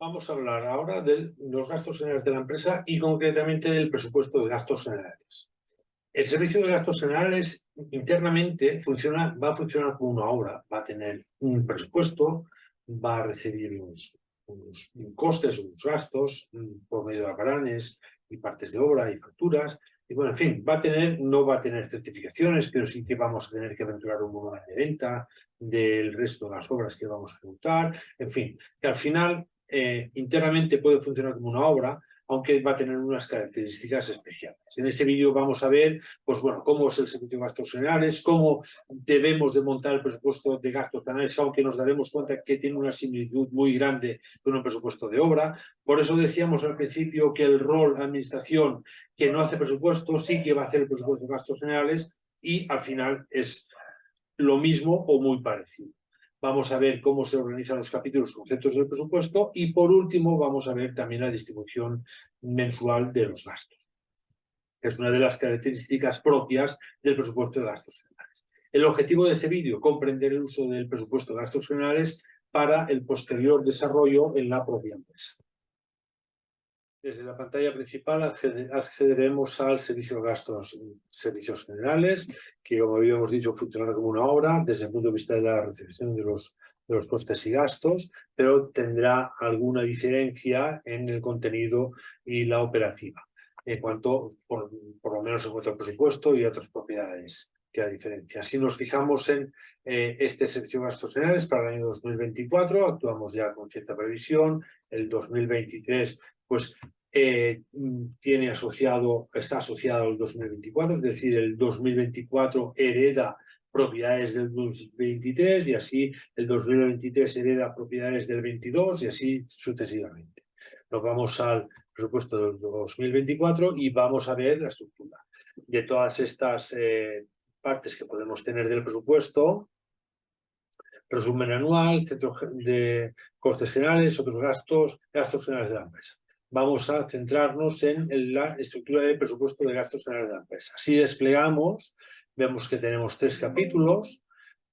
Vamos a hablar ahora de los gastos generales de la empresa y concretamente del presupuesto de gastos generales. El servicio de gastos generales internamente va a funcionar como una obra, va a tener un presupuesto, va a recibir unos costes, unos gastos por medio de alaranes y partes de obra y facturas. Y bueno, en fin, no va a tener certificaciones, pero sí que vamos a tener que aventurar un volumen de venta del resto de las obras que vamos a ejecutar. En fin, que al final internamente puede funcionar como una obra, aunque va a tener unas características especiales. En este vídeo vamos a ver, pues bueno, cómo es el servicio de gastos generales, cómo debemos de montar el presupuesto de gastos generales, aunque nos daremos cuenta que tiene una similitud muy grande con un presupuesto de obra. Por eso decíamos al principio que el rol administración que no hace presupuesto sí que va a hacer el presupuesto de gastos generales y al final es lo mismo o muy parecido. Vamos a ver cómo se organizan los capítulos, conceptos del presupuesto y por último vamos a ver también la distribución mensual de los gastos, que es una de las características propias del presupuesto de gastos generales. El objetivo de este vídeo, comprender el uso del presupuesto de gastos generales para el posterior desarrollo en la propia empresa. Desde la pantalla principal accederemos al servicio de servicios generales, que como habíamos dicho funcionará como una obra desde el punto de vista de la recepción de los costes y gastos, pero tendrá alguna diferencia en el contenido y la operativa, en cuanto, por lo menos en cuanto al presupuesto y otras propiedades que la diferencia. Si nos fijamos en este servicio de gastos generales para el año 2024, actuamos ya con cierta previsión. El 2023 pues está asociado al 2024, es decir, el 2024 hereda propiedades del 2023 y así el 2023 hereda propiedades del 22 y así sucesivamente. Nos vamos al presupuesto del 2024 y vamos a ver la estructura de todas estas partes que podemos tener del presupuesto. Resumen anual, centro de costes generales, otros gastos generales de la empresa. Vamos a centrarnos en la estructura del presupuesto de gastos generales de la empresa. Si desplegamos, vemos que tenemos 3 capítulos: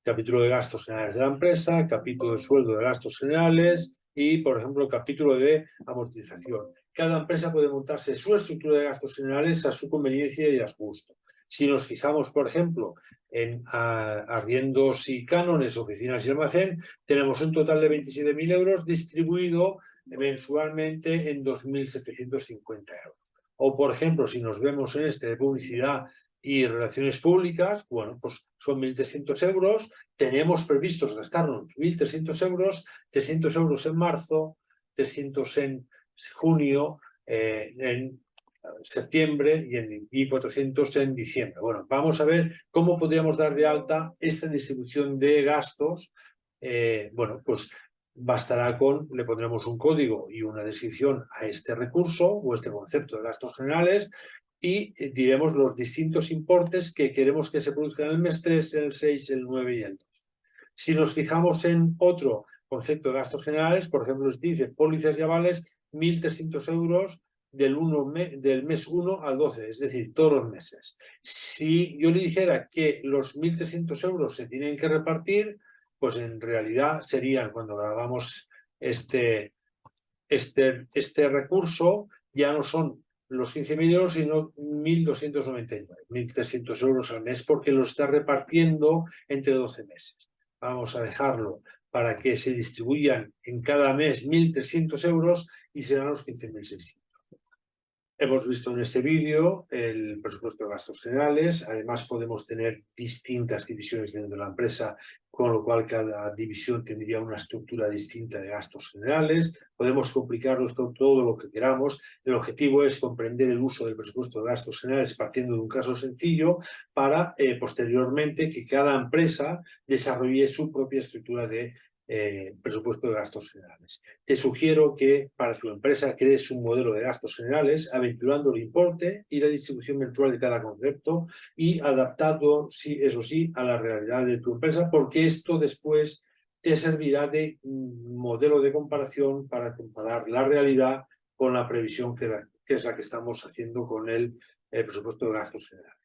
capítulo de gastos generales de la empresa, capítulo de sueldo de gastos generales y, por ejemplo, capítulo de amortización. Cada empresa puede montarse su estructura de gastos generales a su conveniencia y a su gusto. Si nos fijamos, por ejemplo, en arriendos y cánones, oficinas y almacén, tenemos un total de 27.000 euros distribuido mensualmente en 2.750 euros. O, por ejemplo, si nos vemos en este de publicidad y relaciones públicas, bueno, pues son 1.300 euros. Tenemos previstos gastarnos 1.300 euros, 300 euros en marzo, 300 en junio, en septiembre y 400 en diciembre. Bueno, vamos a ver cómo podríamos dar de alta esta distribución de gastos. Bueno, pues bastará le pondremos un código y una descripción a este recurso o este concepto de gastos generales y diremos los distintos importes que queremos que se produzcan en el mes 3, el 6, el 9 y el 12. Si nos fijamos en otro concepto de gastos generales, por ejemplo, nos dice pólizas y avales, 1.300 euros del mes 1 al 12, es decir, todos los meses. Si yo le dijera que los 1.300 euros se tienen que repartir, pues en realidad serían, cuando grabamos este recurso, ya no son los 15.000 euros, sino 1.299, 1.300 euros al mes, porque lo está repartiendo entre 12 meses. Vamos a dejarlo para que se distribuyan en cada mes 1.300 euros y serán los 15.600. Hemos visto en este vídeo el presupuesto de gastos generales. Además, podemos tener distintas divisiones dentro de la empresa, con lo cual cada división tendría una estructura distinta de gastos generales. Podemos complicarlo todo lo que queramos. El objetivo es comprender el uso del presupuesto de gastos generales partiendo de un caso sencillo para posteriormente que cada empresa desarrolle su propia estructura de presupuesto de gastos generales. Te sugiero que para tu empresa crees un modelo de gastos generales aventurando el importe y la distribución mensual de cada concepto y adaptado, eso sí, a la realidad de tu empresa, porque esto después te servirá de modelo de comparación para comparar la realidad con la previsión que es la que estamos haciendo con el presupuesto de gastos generales.